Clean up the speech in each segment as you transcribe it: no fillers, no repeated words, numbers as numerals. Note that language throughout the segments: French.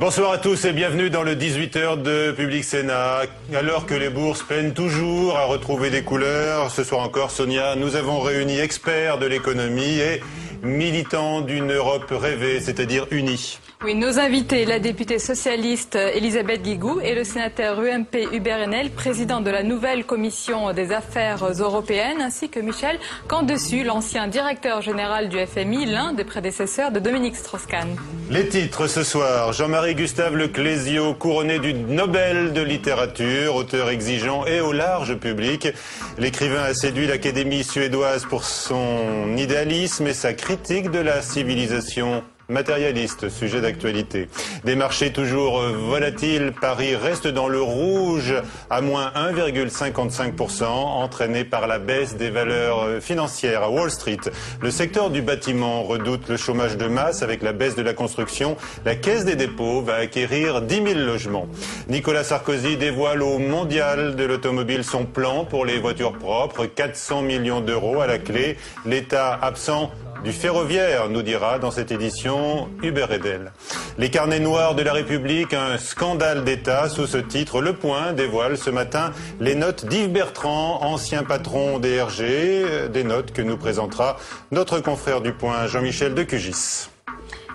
Bonsoir à tous et bienvenue dans le 18h de Public Sénat. Alors que les bourses peinent toujours à retrouver des couleurs, ce soir encore, Sonia, nous avons réuni experts de l'économie et militants d'une Europe rêvée, c'est-à-dire unie. Oui, nos invités, la députée socialiste Elisabeth Guigou et le sénateur UMP Hubert Haenel, président de la nouvelle commission des affaires européennes, ainsi que Michel Candesu, l'ancien directeur général du FMI, l'un des prédécesseurs de Dominique Strauss-Kahn. Les titres ce soir, Jean-Marie Gustave Leclésio, couronné du Nobel de littérature, auteur exigeant et au large public. L'écrivain a séduit l'Académie suédoise pour son idéalisme et sa critique de la civilisation matérialiste, sujet d'actualité. Des marchés toujours volatiles, Paris reste dans le rouge à moins 1,55%, entraîné par la baisse des valeurs financières à Wall Street. Le secteur du bâtiment redoute le chômage de masse avec la baisse de la construction. La Caisse des dépôts va acquérir 10 000 logements. Nicolas Sarkozy dévoile au mondial de l'automobile son plan pour les voitures propres, 400 millions d'euros à la clé. L'État absent du ferroviaire, nous dira dans cette édition Hubert Haenel. Les carnets noirs de la République, un scandale d'État. Sous ce titre, Le Point dévoile ce matin les notes d'Yves Bertrand, ancien patron des RG, des notes que nous présentera notre confrère du Point, Jean-Michel Decugis.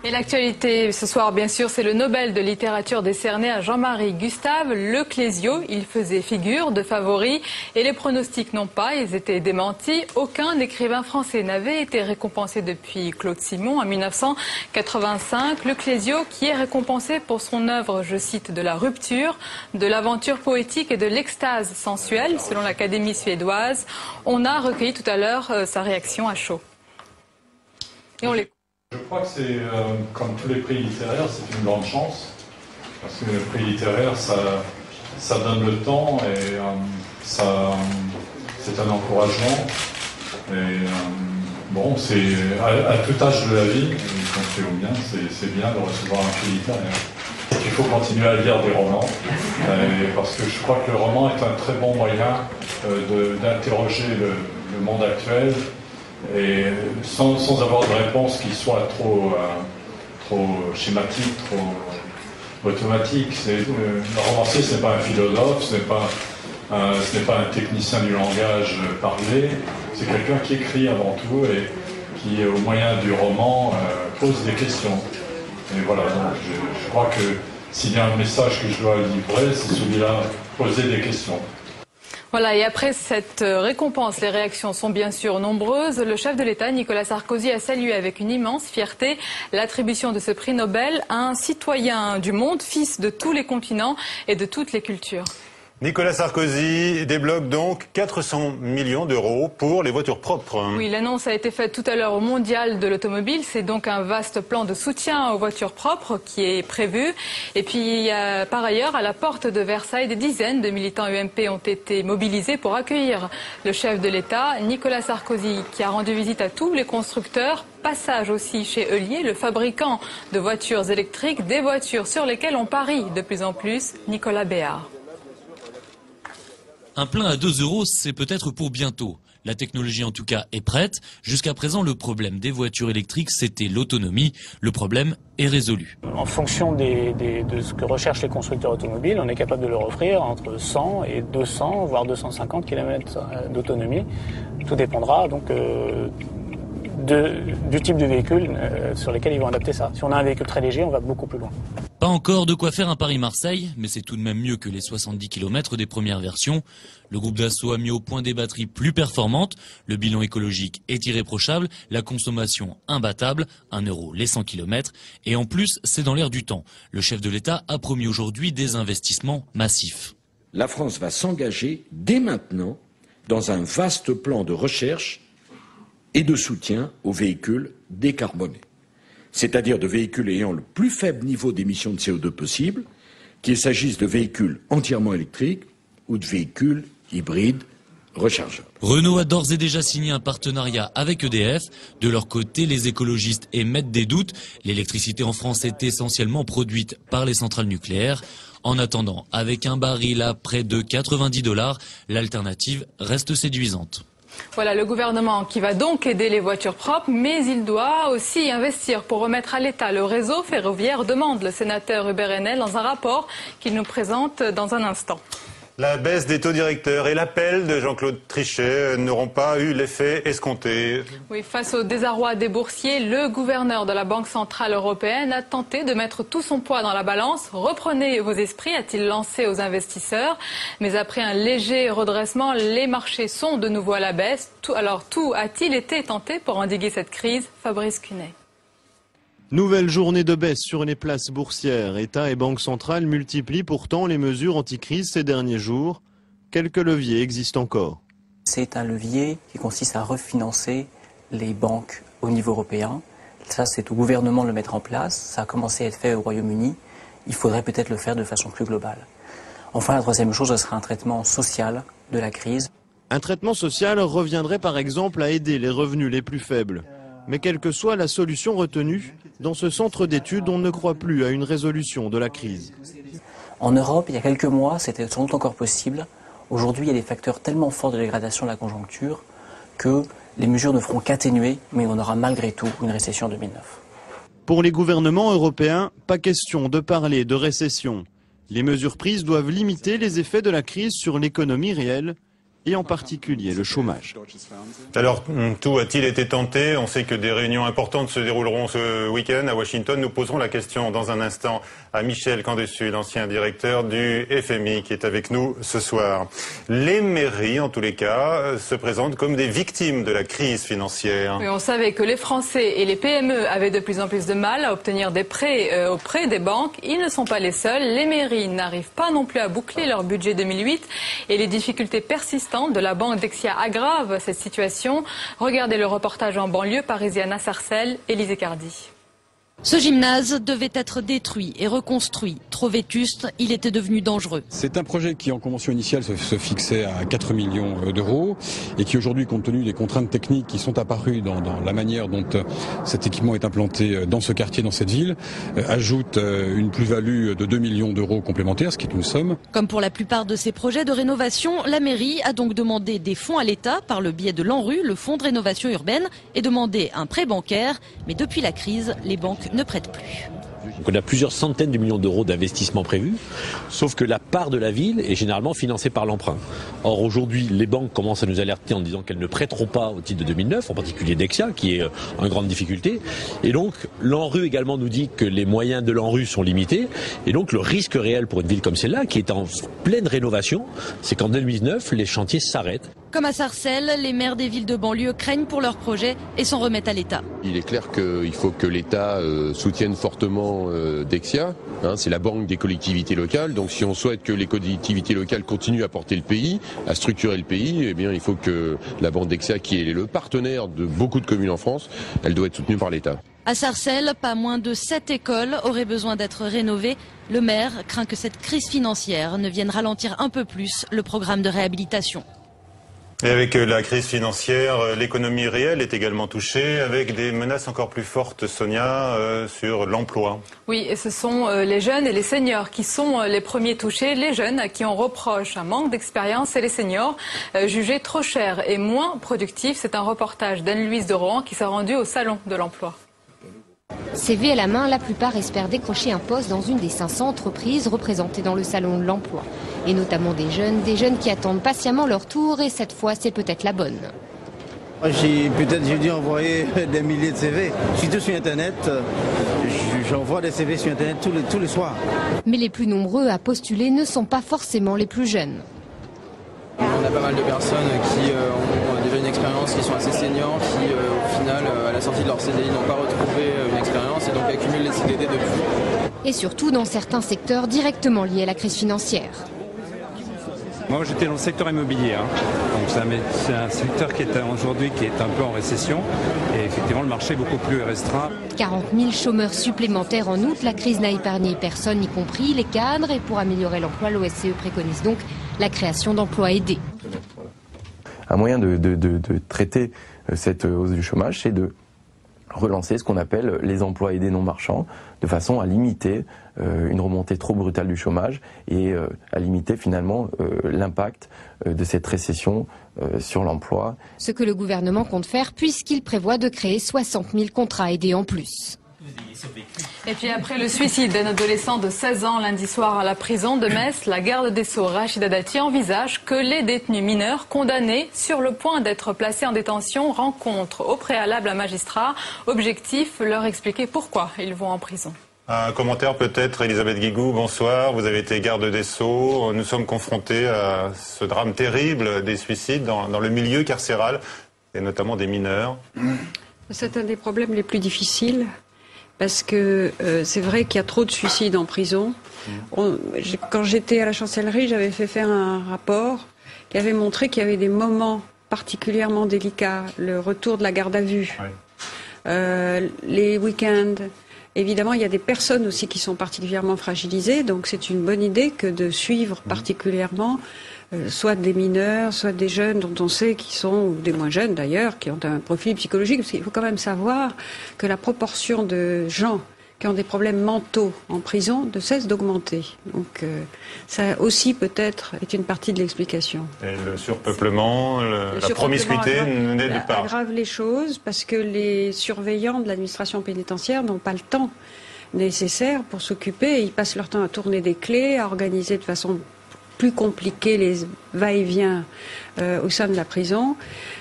Et l'actualité ce soir, bien sûr, c'est le Nobel de littérature décerné à Jean-Marie Gustave Leclésio. Il faisait figure de favori et les pronostics n'ont pas, ils étaient démentis. Aucun écrivain français n'avait été récompensé depuis Claude Simon en 1985. Leclésio qui est récompensé pour son œuvre, je cite, de la rupture, de l'aventure poétique et de l'extase sensuelle, selon l'Académie suédoise. On a recueilli tout à l'heure sa réaction à chaud. Et on l'écoute. Je crois que c'est, comme tous les prix littéraires, c'est une grande chance, parce que le prix littéraire, ça donne le temps et c'est un encouragement. Et bon, c'est à tout âge de la vie, quand c'est au bien, c'est bien de recevoir un prix littéraire. Il faut continuer à lire des romans, parce que je crois que le roman est un très bon moyen d'interroger le monde actuel, et sans avoir de réponse qui soit trop schématique, trop automatique. Le romancier, ce n'est pas un philosophe, ce n'est pas un technicien du langage parlé, c'est quelqu'un qui écrit avant tout et qui, au moyen du roman, pose des questions. Et voilà, donc je crois que s'il y a un message que je dois livrer, c'est celui-là, poser des questions. Voilà, et après cette récompense, les réactions sont bien sûr nombreuses. Le chef de l'État, Nicolas Sarkozy, a salué avec une immense fierté l'attribution de ce prix Nobel à un citoyen du monde, fils de tous les continents et de toutes les cultures. Nicolas Sarkozy débloque donc 400 millions d'euros pour les voitures propres. Oui, l'annonce a été faite tout à l'heure au mondial de l'automobile. C'est donc un vaste plan de soutien aux voitures propres qui est prévu. Et puis, par ailleurs, à la porte de Versailles, des dizaines de militants UMP ont été mobilisés pour accueillir le chef de l'État, Nicolas Sarkozy, qui a rendu visite à tous les constructeurs. Passage aussi chez Heulier, le fabricant de voitures électriques, des voitures sur lesquelles on parie de plus en plus, Nicolas Béard. Un plein à 2 €, c'est peut-être pour bientôt. La technologie en tout cas est prête. Jusqu'à présent, le problème des voitures électriques, c'était l'autonomie. Le problème est résolu. En fonction de ce que recherchent les constructeurs automobiles, on est capable de leur offrir entre 100 et 200, voire 250 km d'autonomie. Tout dépendra donc du type de véhicule sur lesquels ils vont adapter ça. Si on a un véhicule très léger, on va beaucoup plus loin. Pas encore de quoi faire un Paris-Marseille, mais c'est tout de même mieux que les 70 km des premières versions. Le groupe Dassault a mis au point des batteries plus performantes, le bilan écologique est irréprochable, la consommation imbattable, 1 € les 100 km, et en plus c'est dans l'air du temps. Le chef de l'État a promis aujourd'hui des investissements massifs. La France va s'engager dès maintenant dans un vaste plan de recherche et de soutien aux véhicules décarbonés, c'est-à-dire de véhicules ayant le plus faible niveau d'émission de CO2 possible, qu'il s'agisse de véhicules entièrement électriques ou de véhicules hybrides rechargeables. Renault a d'ores et déjà signé un partenariat avec EDF. De leur côté, les écologistes émettent des doutes. L'électricité en France est essentiellement produite par les centrales nucléaires. En attendant, avec un baril à près de 90 $, l'alternative reste séduisante. Voilà le gouvernement qui va donc aider les voitures propres, mais il doit aussi investir pour remettre à l'État le réseau ferroviaire, demande le sénateur Hubert Haenel dans un rapport qu'il nous présente dans un instant. La baisse des taux directeurs et l'appel de Jean-Claude Trichet n'auront pas eu l'effet escompté. Oui, face au désarroi des boursiers, le gouverneur de la Banque centrale européenne a tenté de mettre tout son poids dans la balance. Reprenez vos esprits, a-t-il lancé aux investisseurs. Mais après un léger redressement, les marchés sont de nouveau à la baisse. Alors tout a-t-il été tenté pour endiguer cette crise? Fabrice Cunet. Nouvelle journée de baisse sur les places boursières. État et Banque centrale multiplient pourtant les mesures anti-crise ces derniers jours. Quelques leviers existent encore. C'est un levier qui consiste à refinancer les banques au niveau européen. Ça, c'est au gouvernement de le mettre en place. Ça a commencé à être fait au Royaume-Uni. Il faudrait peut-être le faire de façon plus globale. Enfin, la troisième chose, ce sera un traitement social de la crise. Un traitement social reviendrait par exemple à aider les revenus les plus faibles. Mais quelle que soit la solution retenue, dans ce centre d'études, on ne croit plus à une résolution de la crise. En Europe, il y a quelques mois, c'était sans doute encore possible. Aujourd'hui, il y a des facteurs tellement forts de dégradation de la conjoncture que les mesures ne feront qu'atténuer, mais on aura malgré tout une récession en 2009. Pour les gouvernements européens, pas question de parler de récession. Les mesures prises doivent limiter les effets de la crise sur l'économie réelle, et en particulier le chômage. Alors, tout a-t-il été tenté? On sait que des réunions importantes se dérouleront ce week-end à Washington. Nous poserons la question dans un instant à Michel Candessu, l'ancien directeur du FMI, qui est avec nous ce soir. Les mairies, en tous les cas, se présentent comme des victimes de la crise financière. Oui, on savait que les Français et les PME avaient de plus en plus de mal à obtenir des prêts auprès des banques. Ils ne sont pas les seuls. Les mairies n'arrivent pas non plus à boucler leur budget 2008 et les difficultés persistantes de la banque Dexia aggravent cette situation. Regardez le reportage en banlieue parisienne à Sarcelles, Élisée Cardi. Ce gymnase devait être détruit et reconstruit. Trop vétuste, il était devenu dangereux. C'est un projet qui, en convention initiale, se fixait à 4 millions d'euros et qui, aujourd'hui, compte tenu des contraintes techniques qui sont apparues dans la manière dont cet équipement est implanté dans ce quartier, dans cette ville, ajoute une plus-value de 2 millions d'euros complémentaires, ce qui est une somme. Comme pour la plupart de ces projets de rénovation, la mairie a donc demandé des fonds à l'État par le biais de l'ANRU, le Fonds de rénovation urbaine, et demandé un prêt bancaire. Mais depuis la crise, les banques ne prête plus. Donc on a plusieurs centaines de millions d'euros d'investissement prévus, sauf que la part de la ville est généralement financée par l'emprunt. Or aujourd'hui, les banques commencent à nous alerter en disant qu'elles ne prêteront pas au titre de 2009, en particulier Dexia, qui est en grande difficulté. Et donc l'ANRU également nous dit que les moyens de l'ANRU sont limités. Et donc le risque réel pour une ville comme celle-là, qui est en pleine rénovation, c'est qu'en 2009, les chantiers s'arrêtent. Comme à Sarcelles, les maires des villes de banlieue craignent pour leurs projets et s'en remettent à l'État. Il est clair qu'il faut que l'État soutienne fortement Dexia. C'est la banque des collectivités locales. Donc si on souhaite que les collectivités locales continuent à porter le pays, à structurer le pays, eh bien il faut que la banque Dexia, qui est le partenaire de beaucoup de communes en France, elle doit être soutenue par l'État. À Sarcelles, pas moins de 7 écoles auraient besoin d'être rénovées. Le maire craint que cette crise financière ne vienne ralentir un peu plus le programme de réhabilitation. Et avec la crise financière, l'économie réelle est également touchée, avec des menaces encore plus fortes, Sonia, sur l'emploi. Oui, et ce sont les jeunes et les seniors qui sont les premiers touchés. Les jeunes à qui on reproche un manque d'expérience et les seniors jugés trop chers et moins productifs. C'est un reportage d'Anne-Louise de Rohan qui s'est rendue au Salon de l'Emploi. CV à la main, la plupart espèrent décrocher un poste dans une des 500 entreprises représentées dans le Salon de l'Emploi. Et notamment des jeunes qui attendent patiemment leur tour et cette fois c'est peut-être la bonne. J'ai dû envoyer des milliers de CV. Je suis tout sur Internet, j'envoie des CV sur Internet tous les soirs. Mais les plus nombreux à postuler ne sont pas forcément les plus jeunes. On a pas mal de personnes qui ont déjà une expérience, qui sont assez seniors, qui au final, à la sortie de leur CDI, n'ont pas retrouvé une expérience et donc accumulent les CDD depuis. Et surtout dans certains secteurs directement liés à la crise financière. Moi j'étais dans le secteur immobilier, donc c'est un secteur qui est aujourd'hui un peu en récession et effectivement le marché est beaucoup plus restreint. 40 000 chômeurs supplémentaires en août, la crise n'a épargné personne, y compris les cadres, et pour améliorer l'emploi, l'OSCE préconise donc la création d'emplois aidés. Un moyen de traiter cette hausse du chômage, c'est de relancer ce qu'on appelle les emplois aidés non marchands, de façon à limiter une remontée trop brutale du chômage et à limiter finalement l'impact de cette récession sur l'emploi. Ce que le gouvernement compte faire puisqu'il prévoit de créer 60 000 contrats aidés en plus. Et puis après le suicide d'un adolescent de 16 ans lundi soir à la prison de Metz, la garde des Sceaux Rachida Dati envisage que les détenus mineurs condamnés sur le point d'être placés en détention rencontrent au préalable un magistrat. Objectif, leur expliquer pourquoi ils vont en prison. Un commentaire peut-être, Elisabeth Guigou, bonsoir. Vous avez été garde des Sceaux. Nous sommes confrontés à ce drame terrible des suicides dans le milieu carcéral, et notamment des mineurs. C'est un des problèmes les plus difficiles, parce que c'est vrai qu'il y a trop de suicides en prison. Quand j'étais à la chancellerie, j'avais fait faire un rapport qui avait montré qu'il y avait des moments particulièrement délicats. Le retour de la garde à vue, les week-ends. Évidemment, il y a des personnes aussi qui sont particulièrement fragilisées, donc c'est une bonne idée que de suivre particulièrement soit des mineurs, soit des jeunes dont on sait qu'ils sont, ou des moins jeunes d'ailleurs, qui ont un profil psychologique, parce qu'il faut quand même savoir que la proportion de gens qui ont des problèmes mentaux en prison ne cesse d'augmenter. Donc ça aussi peut-être est une partie de l'explication. Et le surpeuplement, la promiscuité n'aide pas. Aggrave les choses parce que les surveillants de l'administration pénitentiaire n'ont pas le temps nécessaire pour s'occuper. Ils passent leur temps à tourner des clés, à organiser de façon plus compliquée les va-et-vient au sein de la prison.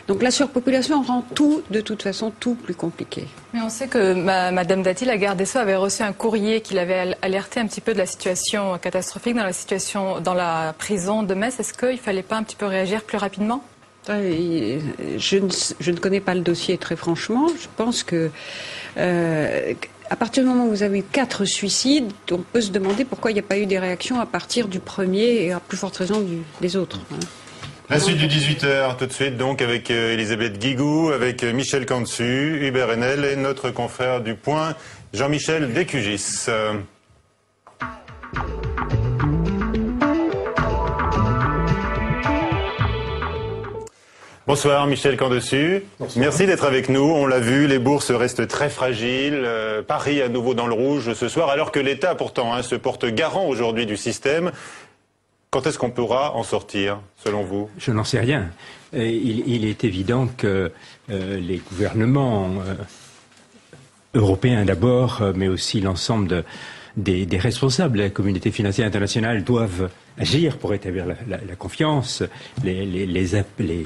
Donc la surpopulation rend tout, de toute façon, tout plus compliqué. Mais on sait que Madame Dati, la garde des Sceaux, avait reçu un courrier qui l'avait alerté un petit peu de la situation catastrophique dans la prison de Metz. Est-ce qu'il ne fallait pas un petit peu réagir plus rapidement ? Je ne connais pas le dossier très franchement. Je pense que à partir du moment où vous avez eu 4 suicides, on peut se demander pourquoi il n'y a pas eu des réactions à partir du premier et à plus forte raison des autres. La suite du 18h, tout de suite, donc, avec Elisabeth Guigou, avec Michel Cantu, Hubert Haenel et notre confrère du Point, Jean-Michel Descugis. Bonsoir Michel Cantu. Merci d'être avec nous. On l'a vu, les bourses restent très fragiles. Paris à nouveau dans le rouge ce soir, alors que l'État pourtant se porte garant aujourd'hui du système. Quand est-ce qu'on pourra en sortir, selon vous ? Je n'en sais rien. Il est évident que les gouvernements européens d'abord, mais aussi l'ensemble des responsables de la communauté financière internationale doivent agir pour établir la confiance. Les appels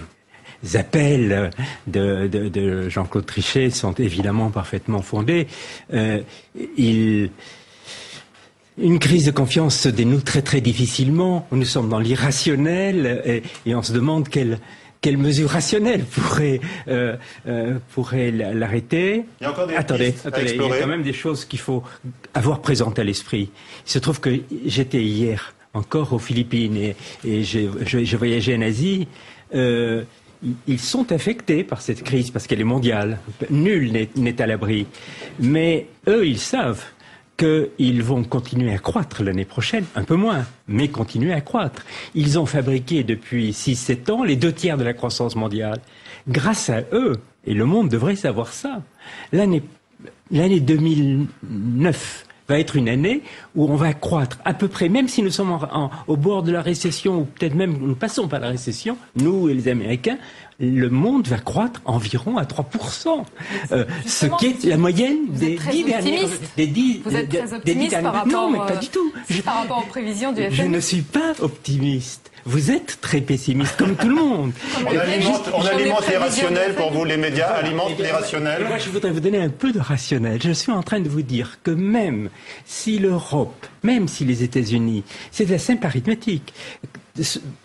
de Jean-Claude Trichet sont évidemment parfaitement fondés. Une crise de confiance se dénoue très très difficilement. Nous sommes dans l'irrationnel et on se demande quelle mesure rationnelle pourrait l'arrêter. Il y a encore des Attendez, à il y a quand même des choses qu'il faut avoir présentes à l'esprit. Il se trouve que j'étais hier encore aux Philippines et je voyageais en Asie. Ils sont affectés par cette crise parce qu'elle est mondiale. Nul n'est à l'abri. Mais eux, ils savent qu'ils vont continuer à croître l'année prochaine, un peu moins, mais continuer à croître. Ils ont fabriqué depuis 6-7 ans les 2/3 de la croissance mondiale. Grâce à eux, et le monde devrait savoir ça, l'année 2009 va être une année où on va croître à peu près, même si nous sommes au bord de la récession, ou peut-être même nous passons par la récession, nous et les Américains, le monde va croître environ à 3%. Ce qui est la moyenne des 10 dernières... Vous êtes très optimiste par rapport, non, mais pas du tout. Par rapport aux prévisions du FMI. Je ne suis pas optimiste. Vous êtes très pessimiste, comme tout le monde. On alimente l'irrationnel pour vous, les médias alimentent l'irrationnel. Moi, je voudrais vous donner un peu de rationnel. Je suis en train de vous dire que même si l'Europe, même si les États-Unis, c'est de la simple arithmétique,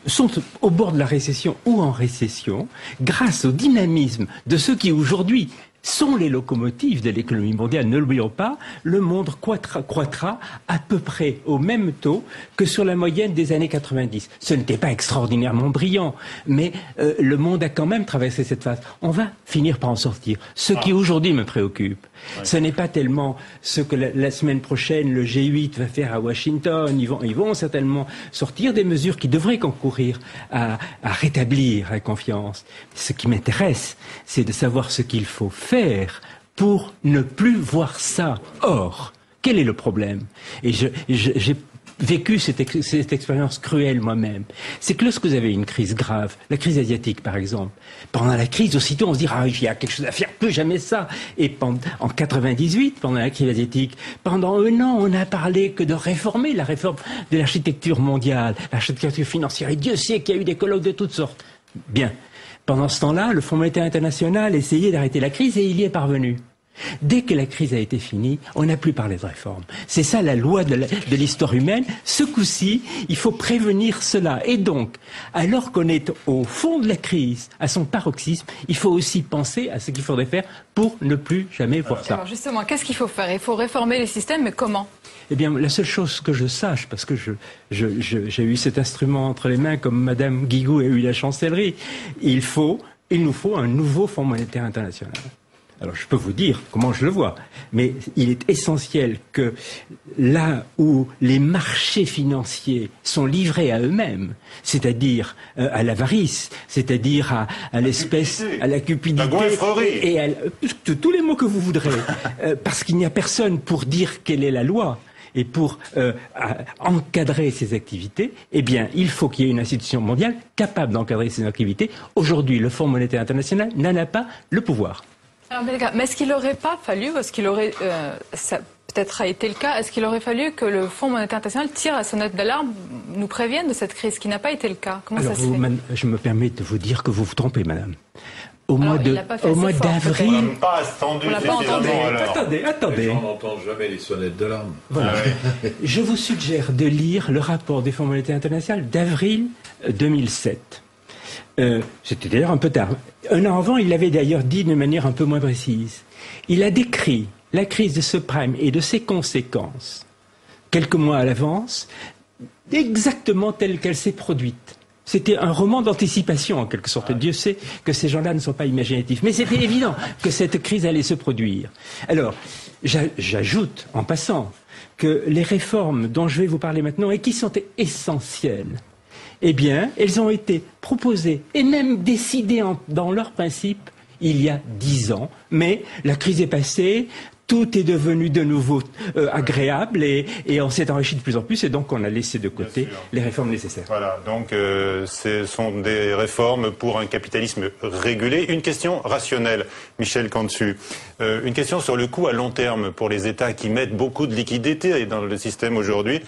sont au bord de la récession ou en récession, grâce au dynamisme de ceux qui aujourd'hui sont les locomotives de l'économie mondiale. Ne l'oublions pas, le monde croîtra à peu près au même taux que sur la moyenne des années 90. Ce n'était pas extraordinairement brillant, mais le monde a quand même traversé cette phase. On va finir par en sortir. Ce qui aujourd'hui me préoccupe, ce n'est pas tellement ce que la semaine prochaine le G8 va faire à Washington. Ils vont certainement sortir des mesures qui devraient concourir à rétablir la confiance. Ce qui m'intéresse, c'est de savoir ce qu'il faut faire pour ne plus voir ça. Or, quel est le problème? Et j'ai vécu cette expérience cruelle moi-même. C'est que lorsque vous avez une crise grave, la crise asiatique par exemple, pendant la crise, aussitôt on se dit « Ah, il y a quelque chose à faire, plus jamais ça !» Et en 98, pendant la crise asiatique, pendant un an, on n'a parlé que de réformer la réforme de l'architecture mondiale, l'architecture financière. Et Dieu sait qu'il y a eu des colloques de toutes sortes. Bien. Pendant ce temps-là, le Fonds monétaire international essayait d'arrêter la crise et il y est parvenu. Dès que la crise a été finie, on n'a plus parlé de réforme. C'est ça la loi de l'histoire humaine. Ce coup-ci, il faut prévenir cela. Et donc, alors qu'on est au fond de la crise, à son paroxysme, il faut aussi penser à ce qu'il faudrait faire pour ne plus jamais voir ça. Alors justement, qu'est-ce qu'il faut faire? Il faut réformer les systèmes, mais comment? Eh bien, la seule chose que je sache, parce que j'ai eu cet instrument entre les mains comme Madame Guigou a eu la chancellerie, il nous faut un nouveau Fonds monétaire international. Alors je peux vous dire comment je le vois, mais il est essentiel que là où les marchés financiers sont livrés à eux-mêmes, c'est-à-dire à l'avarice, c'est-à-dire à l'espèce, à la cupidité, et à tous les mots que vous voudrez, parce qu'il n'y a personne pour dire quelle est la loi. Et pour encadrer ces activités, eh bien, il faut qu'il y ait une institution mondiale capable d'encadrer ces activités. Aujourd'hui, le Fonds monétaire international n'en a pas le pouvoir. Alors, mais est-ce qu'il n'aurait pas fallu, est-ce qu'il aurait, ça peut-être a été le cas, est-ce qu'il aurait fallu que le Fonds monétaire international tire la sonnette d'alarme, nous prévienne de cette crise, qui n'a pas été le cas? Comment ça se fait? Je me permets de vous dire que vous vous trompez, madame. Au mois d'avril... On n'a pas attendu. Attendez. On n'entend jamais les sonnettes d'alarme. Voilà. Je vous suggère de lire le rapport du Fonds monétaire international d'avril 2007. C'était d'ailleurs un peu tard. Un an avant, il l'avait d'ailleurs dit de manière un peu moins précise. Il a décrit la crise de subprime et de ses conséquences, quelques mois à l'avance, exactement telle qu'elle s'est produite. C'était un roman d'anticipation, en quelque sorte. Dieu sait que ces gens-là ne sont pas imaginatifs. Mais c'était évident que cette crise allait se produire. Alors, j'ajoute, en passant, que les réformes dont je vais vous parler maintenant, et qui sont essentielles, eh bien, elles ont été proposées et même décidées dans leurs principes il y a 10 ans. Mais la crise est passée, tout est devenu de nouveau agréable et on s'est enrichi de plus en plus et donc on a laissé de côté les réformes nécessaires. Voilà, donc ce sont des réformes pour un capitalisme régulé. Une question rationnelle, Michel Cantu. Une question sur le coût à long terme pour les États qui mettent beaucoup de liquidités dans le système aujourd'hui.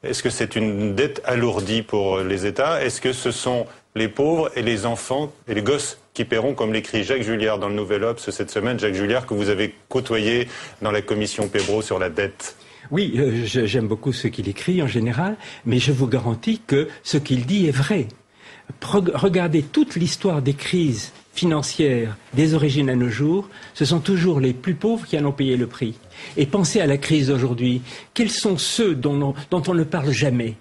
Est-ce que c'est une dette alourdie pour les États? Est-ce que ce sont les pauvres et les enfants et les gosses qui paieront, comme l'écrit Jacques Julliard dans le Nouvel Obs cette semaine? Jacques Julliard que vous avez côtoyé dans la commission Pébro sur la dette. Oui, j'aime beaucoup ce qu'il écrit en général, mais je vous garantis que ce qu'il dit est vrai. Regardez toute l'histoire des crises financières des origines à nos jours, ce sont toujours les plus pauvres qui en ont payé le prix. Et pensez à la crise d'aujourd'hui. Quels sont ceux dont on ne parle jamais?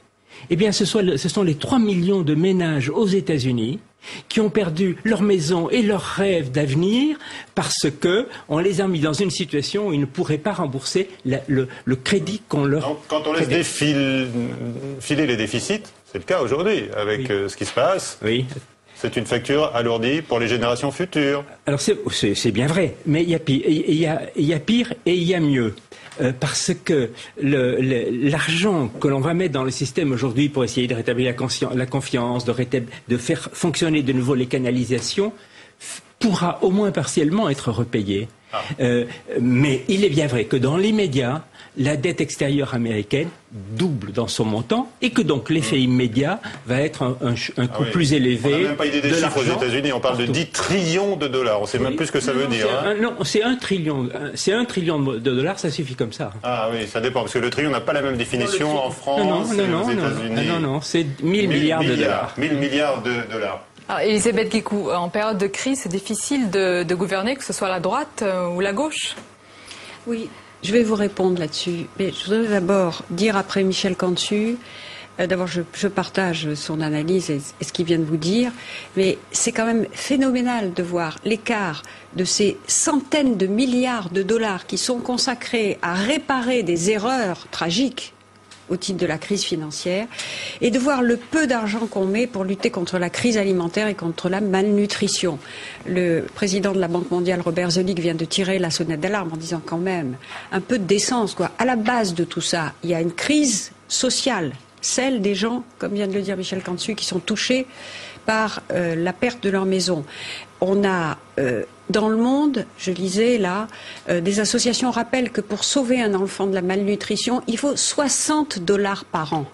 Eh bien, ce sont les 3 millions de ménages aux États-Unis qui ont perdu leur maison et leurs rêves d'avenir parce que on les a mis dans une situation où ils ne pourraient pas rembourser le crédit qu'on leur... Donc, quand on laisse filer les déficits, c'est le cas aujourd'hui avec ce qui se passe. Oui. C'est une facture alourdie pour les générations futures. Alors c'est bien vrai, mais il y a pire et il y a mieux. Parce que l'argent que l'on va mettre dans le système aujourd'hui pour essayer de rétablir la confiance, de faire fonctionner de nouveau les canalisations, pourra au moins partiellement être repayé. Mais il est bien vrai que dans l'immédiat, la dette extérieure américaine double dans son montant et que donc l'effet immédiat va être un coût plus élevé. On n'a même pas idée des chiffres aux États-Unis, on parle de 10 trillions de dollars, on ne sait même plus ce que ça veut dire. Non, c'est 1 trillion. C'est 1 trillion de dollars, ça suffit comme ça. Ah oui, ça dépend, parce que le trillion n'a pas la même définition en France et aux États-Unis. Non, c'est 1000 milliards de dollars. 1000 milliards de dollars. Alors, Elisabeth Guicou, en période de crise, c'est difficile de gouverner, que ce soit la droite ou la gauche? Oui, je vais vous répondre là-dessus. Mais je voudrais d'abord dire après Michel Cantu, d'abord je partage son analyse et ce qu'il vient de vous dire, mais c'est quand même phénoménal de voir l'écart de ces centaines de milliards de dollars qui sont consacrés à réparer des erreurs tragiques au titre de la crise financière et de voir le peu d'argent qu'on met pour lutter contre la crise alimentaire et contre la malnutrition. Le président de la Banque mondiale, Robert Zoellick, vient de tirer la sonnette d'alarme en disant quand même un peu de décence, quoi. À la base de tout ça, il y a une crise sociale, celle des gens, comme vient de le dire Michel Cantu, qui sont touchés par la perte de leur maison. On a dans le monde, je lisais là, des associations rappellent que pour sauver un enfant de la malnutrition, il faut $60 par an.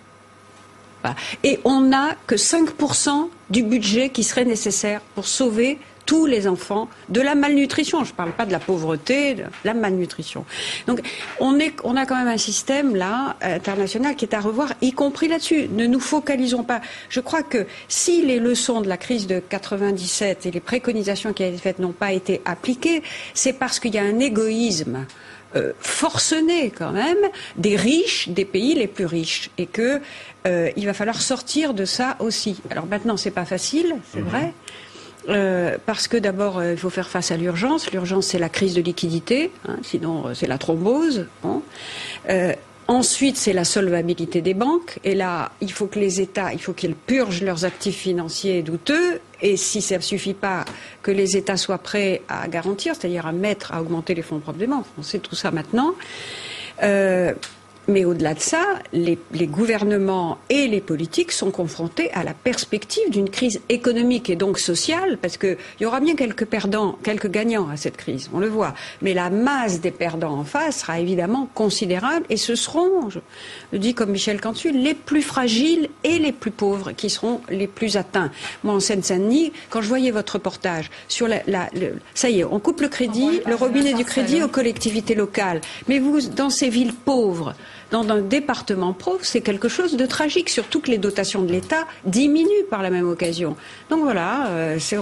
Voilà. Et on n'a que 5% du budget qui serait nécessaire pour sauver tous les enfants de la malnutrition. Je ne parle pas de la pauvreté, de la malnutrition. Donc on a quand même un système là international qui est à revoir, y compris là-dessus. Ne nous focalisons pas. Je crois que si les leçons de la crise de 97 et les préconisations qui avaient été faites n'ont pas été appliquées, c'est parce qu'il y a un égoïsme forcené quand même des riches, des pays les plus riches, et que il va falloir sortir de ça aussi. Alors maintenant, c'est pas facile, c'est vrai. Parce que d'abord, il faut faire face à l'urgence. L'urgence, c'est la crise de liquidité, hein, sinon c'est la thrombose. Hein. Ensuite, c'est la solvabilité des banques. Et là, il faut que les États, il faut qu'ils purgent leurs actifs financiers douteux. Et si ça ne suffit pas, que les États soient prêts à garantir, c'est-à-dire à augmenter les fonds propres des banques. On sait tout ça maintenant. Mais au-delà de ça, les gouvernements et les politiques sont confrontés à la perspective d'une crise économique et donc sociale, parce qu'il y aura bien quelques perdants, quelques gagnants à cette crise, on le voit. Mais la masse des perdants en face sera évidemment considérable, et ce seront, je le dis comme Michel Cantu, les plus fragiles et les plus pauvres qui seront les plus atteints. Moi, en Seine-Saint-Denis, quand je voyais votre reportage sur ça y est, on coupe le crédit, le robinet du crédit aux collectivités locales. Mais vous, dans ces villes pauvres, dans un département pauvre, c'est quelque chose de tragique, surtout que les dotations de l'État diminuent par la même occasion. Donc voilà,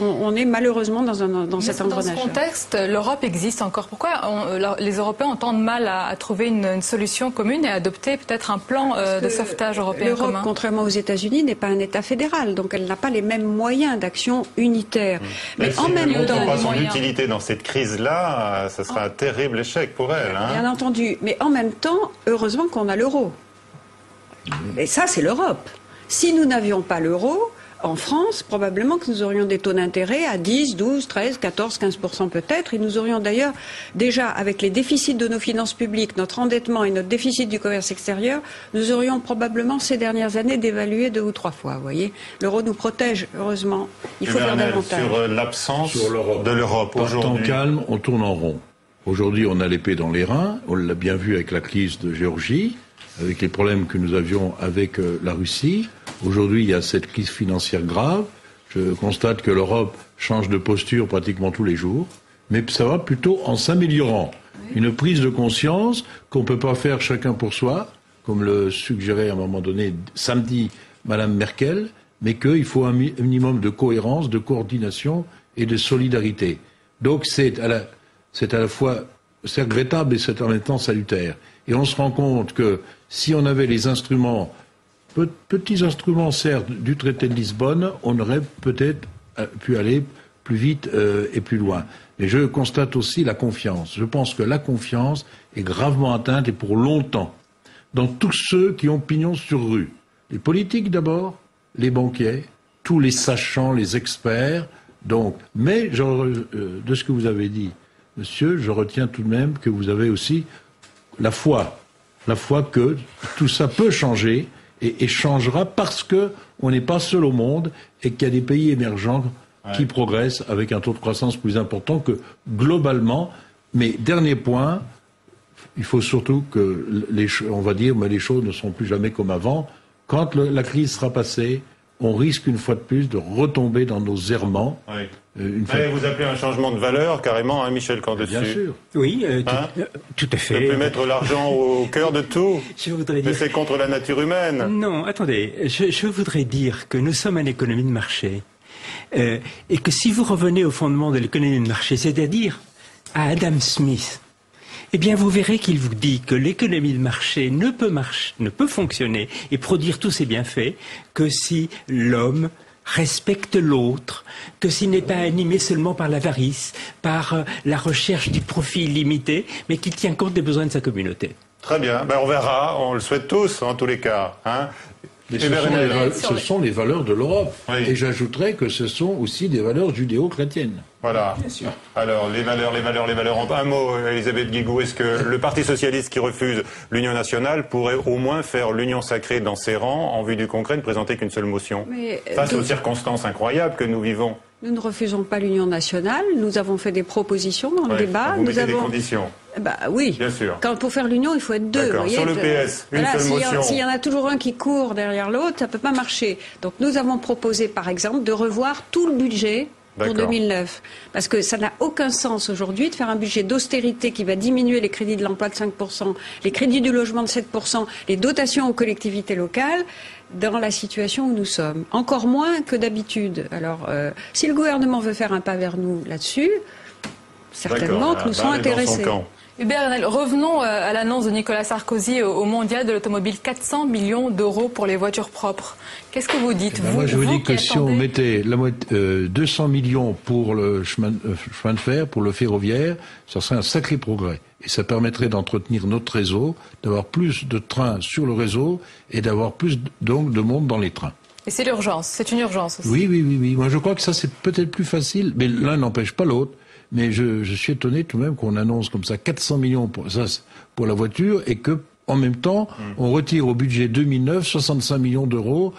on est malheureusement dans cet engrenage. Dans ce contexte, l'Europe existe encore. Pourquoi les Européens ont tant de mal à trouver une solution commune et à adopter peut-être un plan de sauvetage européen commun? L'Europe, contrairement aux États-Unis, n'est pas un État fédéral, donc elle n'a pas les mêmes moyens d'action unitaire. Mais en même temps, si elle ne voit pas son utilité dans cette crise-là, ça sera un terrible échec pour elle. Hein. Bien entendu, mais en même temps, heureusement qu'on a l'euro. Et ça, c'est l'Europe. Si nous n'avions pas l'euro, en France, probablement que nous aurions des taux d'intérêt à 10, 12, 13, 14, 15% peut-être. Et nous aurions d'ailleurs, déjà, avec les déficits de nos finances publiques, notre endettement et notre déficit du commerce extérieur, nous aurions probablement, ces dernières années, dévalué 2 ou 3 fois. Vous voyez, l'euro nous protège, heureusement. Il faut faire davantage. Sur l'absence de l'Europe aujourd'hui. En calme, on tourne en rond. Aujourd'hui, on a l'épée dans les reins. On l'a bien vu avec la crise de Géorgie, avec les problèmes que nous avions avec la Russie. Aujourd'hui, il y a cette crise financière grave. Je constate que l'Europe change de posture pratiquement tous les jours, mais ça va plutôt en s'améliorant. Une prise de conscience qu'on ne peut pas faire chacun pour soi, comme le suggérait à un moment donné samedi Madame Merkel, mais qu'il faut un minimum de cohérence, de coordination et de solidarité. Donc c'est à la fois regrettable et c'est en même temps salutaire. Et on se rend compte que si on avait les instruments, petits instruments certes, du traité de Lisbonne, on aurait peut-être pu aller plus vite et plus loin. Mais je constate aussi la confiance. Je pense que la confiance est gravement atteinte et pour longtemps dans tous ceux qui ont pignon sur rue. Les politiques d'abord, les banquiers, tous les sachants, les experts. Donc, mais de ce que vous avez dit, monsieur, je retiens tout de même que vous avez aussi la foi que tout ça peut changer et changera parce que on n'est pas seul au monde et qu'il y a des pays émergents qui progressent avec un taux de croissance plus important que globalement. Mais dernier point, il faut surtout que on va dire, mais les choses ne seront plus jamais comme avant. Quand la crise sera passée, on risque une fois de plus de retomber dans nos errements. Oui. Vous appelez un changement de valeur, carrément, hein, Michel Cantu. Bien sûr. Oui, tout à fait. Ne plus mettre l'argent au cœur de tout. Je voudrais dire... Mais c'est contre la nature humaine. Non, attendez. Je voudrais dire que nous sommes une économie de marché. Et que si vous revenez au fondement de l'économie de marché, c'est-à-dire à Adam Smith, eh bien, vous verrez qu'il vous dit que l'économie de marché ne peut fonctionner et produire tous ses bienfaits que si l'homme respecte l'autre, que s'il n'est pas animé seulement par l'avarice, par la recherche du profit illimité, mais qu'il tient compte des besoins de sa communauté. Très bien. Ben, on verra. On le souhaite tous, en tous les cas. Hein. Mais ce sont les valeurs de l'Europe. Oui. Et j'ajouterais que ce sont aussi des valeurs judéo-chrétiennes. Voilà. Bien sûr. Alors, les valeurs. En un mot, Elisabeth Guigou, est-ce que le Parti socialiste qui refuse l'union nationale pourrait au moins faire l'union sacrée dans ses rangs en vue du concret, ne présenter qu'une seule motion face aux circonstances incroyables que nous vivons? Nous ne refusons pas l'union nationale. Nous avons fait des propositions dans le débat. Vous mettez des conditions. Bah oui. Bien sûr. Pour faire l'union, il faut être deux. D'accord. Sur le PS, une seule motion. S'il y en a toujours un qui court derrière l'autre, ça peut pas marcher. Donc nous avons proposé, par exemple, de revoir tout le budget pour 2009. Parce que ça n'a aucun sens aujourd'hui de faire un budget d'austérité qui va diminuer les crédits de l'emploi de 5%, les crédits du logement de 7%, les dotations aux collectivités locales, dans la situation où nous sommes. Encore moins que d'habitude. Alors, si le gouvernement veut faire un pas vers nous là-dessus, certainement que nous serons intéressés. Hubert Haenel, revenons à l'annonce de Nicolas Sarkozy au mondial de l'automobile, 400 millions d'euros pour les voitures propres. Qu'est-ce que vous dites, moi, je vous dis que si on mettait 200 millions pour le chemin de fer, pour le ferroviaire, ça serait un sacré progrès. Et ça permettrait d'entretenir notre réseau, d'avoir plus de trains sur le réseau et d'avoir plus donc de monde dans les trains. Et c'est l'urgence, c'est une urgence aussi. Oui. Moi, je crois que ça, c'est peut-être plus facile, mais l'un n'empêche pas l'autre. Mais je suis étonné tout de même qu'on annonce comme ça 400 millions pour la voiture et que en même temps on retire au budget 2009 65 millions d'euros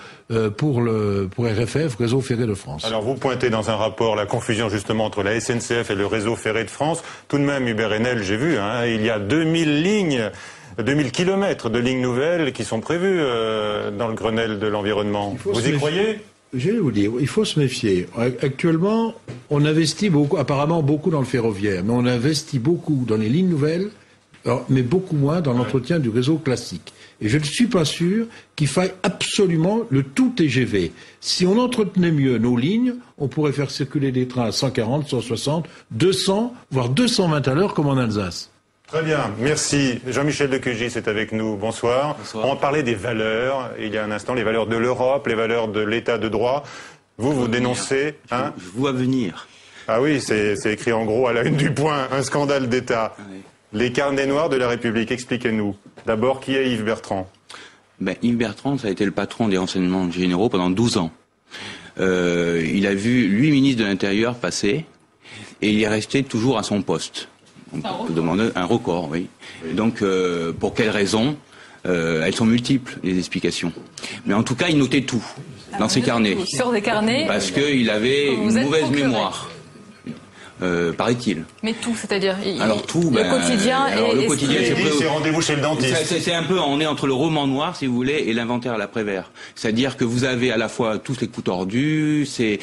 pour RFF, Réseau Ferré de France. Alors vous pointez dans un rapport la confusion justement entre la SNCF et le Réseau Ferré de France. Tout de même, Hubert Haenel, j'ai vu, il y a 2000 lignes, 2000 kilomètres de lignes nouvelles qui sont prévues dans le Grenelle de l'environnement. Vous y croyez ? Je vais vous dire, il faut se méfier. Actuellement, on investit beaucoup, apparemment beaucoup dans le ferroviaire, mais on investit beaucoup dans les lignes nouvelles, mais beaucoup moins dans l'entretien du réseau classique. Et je ne suis pas sûr qu'il faille absolument le tout TGV. Si on entretenait mieux nos lignes, on pourrait faire circuler des trains à 140, 160, 200, voire 220 à l'heure comme en Alsace. Très bien, merci. Jean-Michel Decugy est avec nous. Bonsoir. Bonsoir. On parlait des valeurs, il y a un instant, les valeurs de l'Europe, les valeurs de l'état de droit. Vous dénoncez... Je vois venir. Ah oui, c'est écrit en gros à la une du Point, un scandale d'État. Oui. Les carnets noirs de la République, expliquez-nous. D'abord, qui est Yves Bertrand? Yves Bertrand, ça a été le patron des renseignements généraux pendant 12 ans. Il a vu 8 ministres de l'Intérieur passer et il est resté toujours à son poste. On peut demander un record, oui. Donc, pour quelles raisons elles sont multiples, les explications. Mais en tout cas, il notait tout dans ses carnets. Sur des carnets. Parce qu'il avait une mauvaise mémoire. Paraît-il. Mais tout, c'est-à-dire alors tout, le quotidien le quotidien, c'est rendez-vous chez le dentiste. C'est un peu, on est entre le roman noir, si vous voulez, et l'inventaire à l'après-vert. C'est-à-dire que vous avez à la fois tous les coups tordus, ces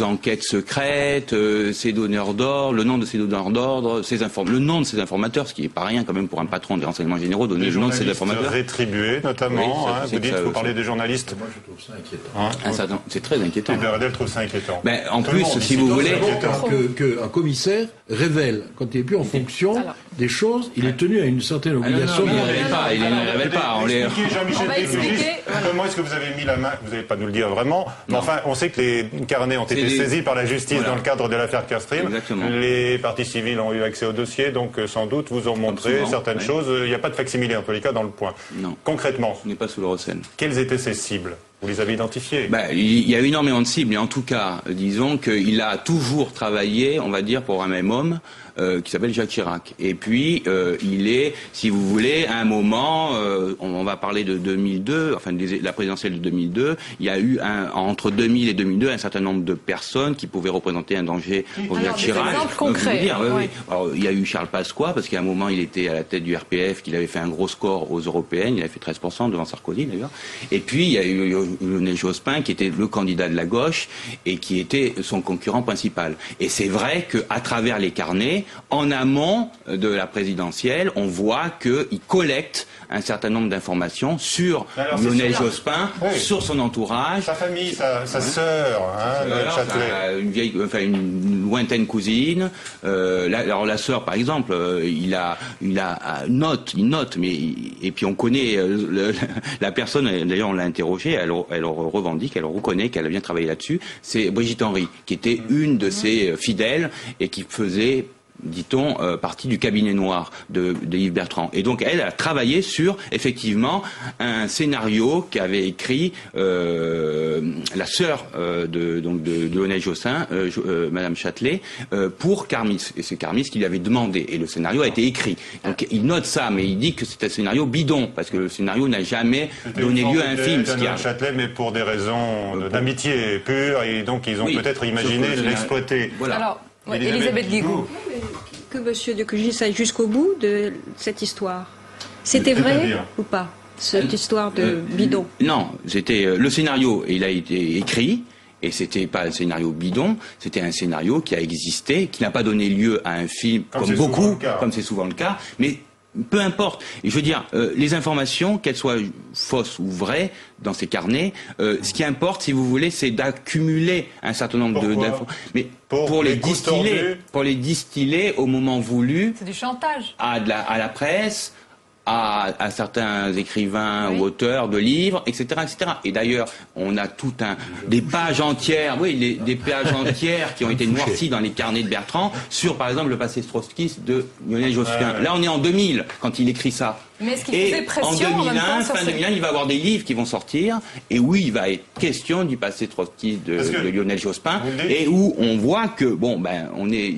enquêtes secrètes, ces donneurs d'ordre, le nom de ces donneurs d'ordre, le nom de ces informateurs, ce qui est pas rien quand même pour un patron des renseignements généraux, donner le nom de ces informateurs. Rétribués, notamment. Oui, vous parlez des journalistes. Moi, je trouve ça inquiétant. C'est très inquiétant. Hubert Haenel trouve ça inquiétant. En plus, si vous voulez. Qu'un commissaire révèle, quand il n'est plus en fonction des choses, il est tenu à une certaine obligation. Il ne révèle pas. Jean-Michel Decugy, comment est-ce que vous avez mis la main? Vous n'allez pas nous le dire vraiment, mais enfin, on sait que les carnets ont été saisis par la justice dans le cadre de l'affaire Carstream. Les parties civiles ont eu accès au dossier, donc sans doute vous ont montré certaines choses. Il n'y a pas de facsimilé, en tous les cas, dans le Point. Non. Concrètement, on n'est pas sous le Rosen. Quelles étaient ces cibles? Vous les avez identifiés? Il y a énormément de cibles, et en tout cas, disons qu'il a toujours travaillé, on va dire, pour un même homme, qui s'appelle Jacques Chirac. Et puis, il est, si vous voulez, à un moment, on va parler de 2002, enfin, la présidentielle de 2002, il y a eu, entre 2000 et 2002, un certain nombre de personnes qui pouvaient représenter un danger pour Jacques Chirac. Des exemples concrets. Oui. Alors, il y a eu Charles Pasqua, parce qu'à un moment, il était à la tête du RPF, qu'il avait fait un gros score aux européennes, il avait fait 13% devant Sarkozy, d'ailleurs. Et puis, il y a eu Lionel Jospin, qui était le candidat de la gauche, et qui était son concurrent principal. Et c'est vrai qu'à travers les carnets, en amont de la présidentielle, on voit qu'il collecte un certain nombre d'informations sur Lionel Jospin, sur son entourage. Sa famille, sa sœur, Châtelet. Une lointaine cousine. La sœur, par exemple, il note, mais et puis on connaît la personne. D'ailleurs, on l'a interrogée. Elle revendique, elle reconnaît qu'elle a bien travaillé là-dessus. C'est Brigitte Henry, qui était une de ses fidèles et qui faisait dit-on, partie du cabinet noir de Yves Bertrand. Et donc elle a travaillé sur, effectivement, un scénario qu'avait écrit la sœur de Lionel Jospin, Madame Châtelet, pour Carmis. Et c'est Carmis qui lui avait demandé. Et le scénario a été écrit. Donc il note ça, mais il dit que c'est un scénario bidon, parce que le scénario n'a jamais donné lieu à un film. Madame Châtelet, mais pour des raisons d'amitié pure, et donc ils ont peut-être imaginé l'exploiter. Voilà. Alors, Elisabeth Guigou. Que M. de Cugy aille jusqu'au bout de cette histoire. C'était vrai ou pas, cette histoire de bidon? Non, c'était le scénario, il a été écrit. Et c'était pas un scénario bidon, c'était un scénario qui a existé, qui n'a pas donné lieu à un film comme beaucoup, comme c'est souvent le cas, mais peu importe. Et je veux dire, les informations, qu'elles soient fausses ou vraies, dans ces carnets, ce qui importe, si vous voulez, c'est d'accumuler un certain nombre d'informations. Mais pour les distiller au moment voulu. C'est du chantage. À la presse. À certains écrivains ou auteurs de livres, etc., etc. Et d'ailleurs, on a des pages entières, des pages entières qui ont été noircies dans les carnets de Bertrand sur, par exemple, le passé trotskiste de Lionel Jospin. Là, on est en 2000 quand il écrit ça. Mais est-ce qu'il faisait pression en 2001, fin 2001, il va y avoir des livres qui vont sortir, et où il va être question du passé trotskiste de Lionel Jospin, et où on voit que,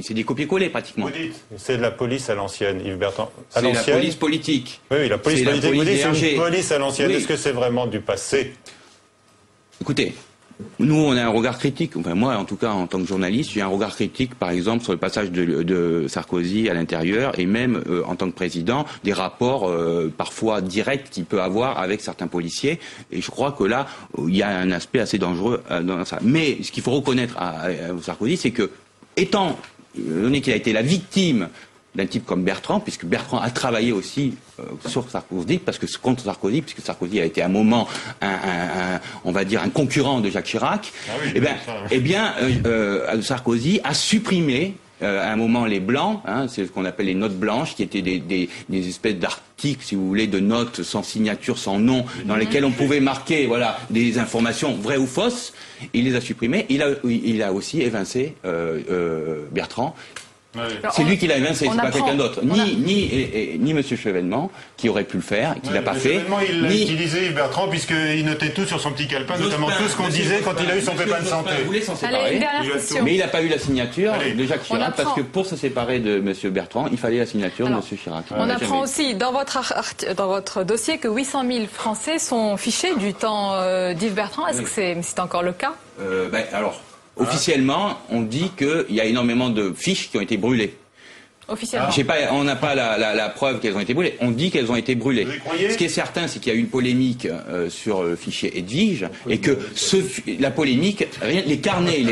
c'est des copier-coller pratiquement. Vous dites, c'est de la police à l'ancienne, Yves Bertrand. C'est la police politique. Oui, la police politique. Vous dites, c'est une police à l'ancienne. Oui. Est-ce que c'est vraiment du passé? Écoutez, nous, on a un regard critique. Enfin, moi, en tout cas, en tant que journaliste, j'ai un regard critique, par exemple, sur le passage de Sarkozy à l'intérieur, et même en tant que président, des rapports parfois directs qu'il peut avoir avec certains policiers. Et je crois que là, il y a un aspect assez dangereux dans ça. Mais ce qu'il faut reconnaître à Sarkozy, c'est que, étant donné qu'il a été la victime d'un type comme Bertrand, puisque Bertrand a travaillé aussi sur Sarkozy, contre Sarkozy, puisque Sarkozy a été à un moment on va dire un concurrent de Jacques Chirac. Sarkozy a supprimé à un moment les blancs, c'est ce qu'on appelle les notes blanches, qui étaient des espèces d'articles, si vous voulez, de notes sans signature, sans nom, dans lesquelles on pouvait marquer des informations vraies ou fausses. Il les a supprimées. Il a aussi évincé Bertrand. C'est lui qui l'a évincé, c'est pas quelqu'un d'autre. Ni M. Chevènement, qui aurait pu le faire, qui l'a pas fait. Il l'a utilisé, Yves Bertrand, puisqu'il notait tout sur son petit calepin, notamment tout ce qu'on disait quand il a eu son pépin de santé. Il voulait s'en séparer, mais il n'a pas eu la signature de Jacques Chirac, parce que pour se séparer de M. Bertrand, il fallait la signature de M. Chirac. On apprend aussi dans votre dossier que 800 000 Français sont fichés du temps d'Yves Bertrand. Est-ce que c'est encore le cas? Officiellement, on dit qu'il y a énormément de fiches qui ont été brûlées. Officiellement. On n'a pas la preuve qu'elles ont été brûlées. On dit qu'elles ont été brûlées. Ce qui est certain, c'est qu'il y a eu une polémique sur le fichier Edwige, et que la polémique, les carnets,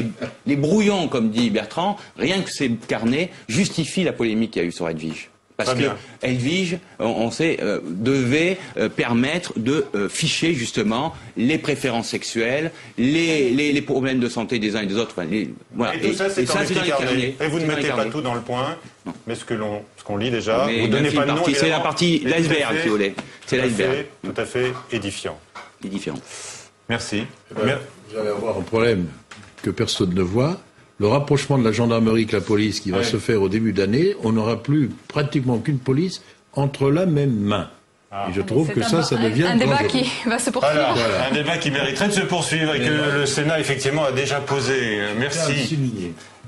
les brouillons, comme dit Bertrand, rien que ces carnets justifient la polémique qu'il y a eu sur Edwige. Parce que Edwige, on sait, devait permettre de ficher justement les préférences sexuelles, les problèmes de santé des uns et des autres. Voilà. Et tout ça, c'est dans les carnets. Et vous ne mettez pas tout dans le point, mais ce qu'on lit déjà, vous ne donnez pas de nom. C'est la partie l'iceberg, si vous voulez. C'est l'iceberg. Tout à fait édifiant. Merci. Vous allez avoir un problème que personne ne voit. Le rapprochement de la gendarmerie avec la police qui va se faire au début d'année, on n'aura plus pratiquement qu'une police entre la même main. Et je trouve que ça devient un débat qui va se poursuivre. Voilà, un débat qui mériterait de se poursuivre et que le Sénat effectivement a déjà posé. Merci.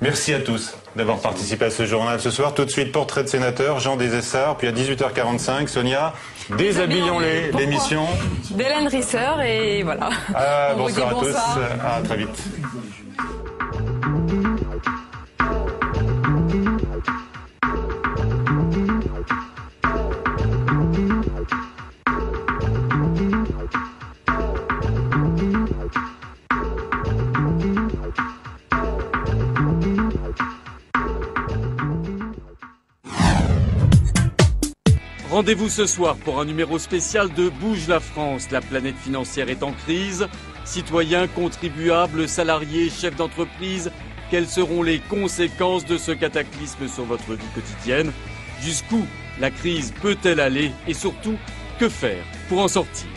Merci à tous d'avoir participé à ce journal ce soir. Tout de suite, portrait de sénateur, Jean Desessarts, puis à 18h45, Sonia, déshabillons-les, l'émission d'Hélène Risser, et voilà. Bonsoir à tous, à très vite. Rendez-vous ce soir pour un numéro spécial de Bouge la France. La planète financière est en crise. Citoyens, contribuables, salariés, chefs d'entreprise, quelles seront les conséquences de ce cataclysme sur votre vie quotidienne? Jusqu'où la crise peut-elle aller? Et surtout, que faire pour en sortir?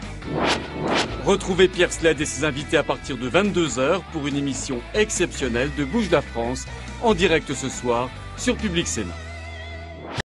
Retrouvez Pierre Sled et ses invités à partir de 22h pour une émission exceptionnelle de Bouge la France, en direct ce soir sur Public Sénat.